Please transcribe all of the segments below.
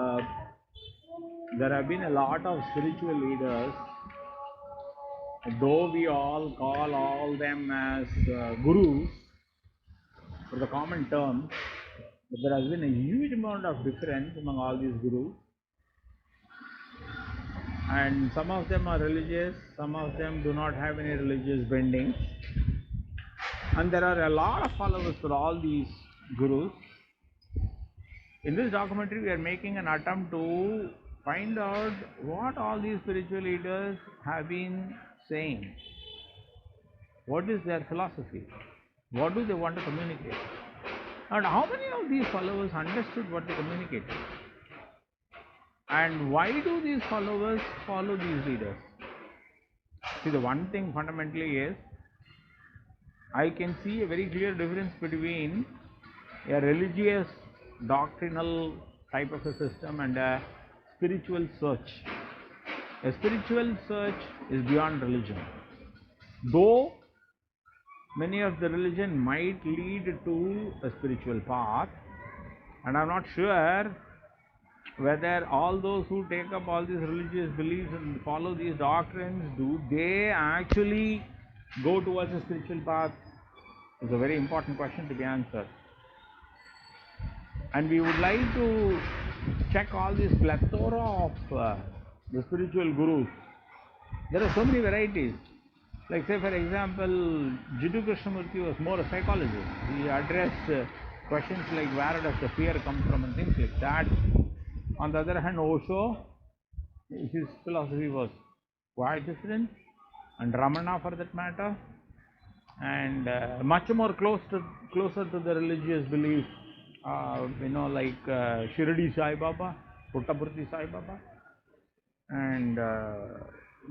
uh, there have been a lot of spiritual leaders, though we all call all them as gurus for the common term, but there has been a huge amount of difference among all these gurus, and some of them are religious, some of them do not have any religious bending, and there are a lot of followers for all these gurus. In this documentary, we are making an attempt to find out what all these spiritual leaders have been saying. What is their philosophy? What do they want to communicate? And how many of these followers understood what they communicated? And why do these followers follow these leaders? See, the one thing fundamentally is, I can see a very clear difference between a religious doctrinal type of a system and a spiritual search. A spiritual search is beyond religion. Though many of the religion might lead to a spiritual path, and I'm not sure whether all those who take up all these religious beliefs and follow these doctrines, do they actually go towards a spiritual path? It's a very important question to be answered. And we would like to check all this plethora of the spiritual gurus. There are so many varieties. Like, say for example, Jiddu Krishnamurti was more a psychologist. He addressed questions like where does the fear come from and things like that. On the other hand, Osho, his philosophy was quite different, and Ramana for that matter, and much more closer to the religious belief, like Shirdi Sai Baba, Puttaparthi Sai Baba, and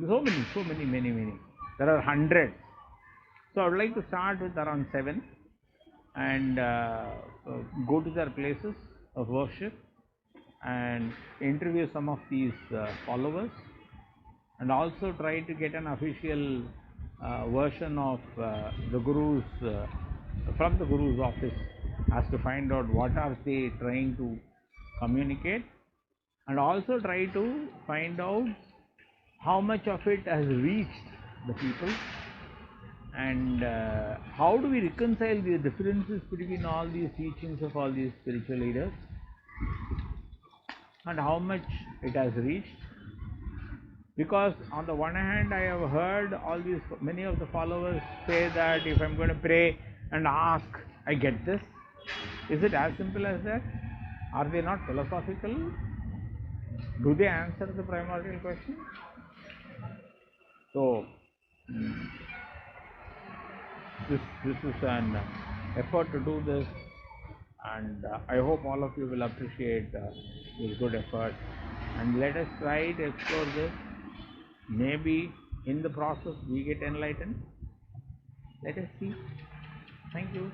so many. There are hundreds. So I would like to start with around 7 and go to their places of worship and interview some of these followers, and also try to get an official version of the gurus from the guru's office, as to find out what are they trying to communicate, and also try to find out how much of it has reached the people, and how do we reconcile the differences between all these teachings of all these spiritual leaders, and how much it has reached. Because on the one hand, I have heard many of the followers say that if I'm going to pray and ask, I get this. Is it as simple as that? Are they not philosophical? Do they answer the primordial question? So this is an effort to do this, and I hope all of you will appreciate this good effort, and let us try to explore this. Maybe in the process we get enlightened. Let us see. Thank you.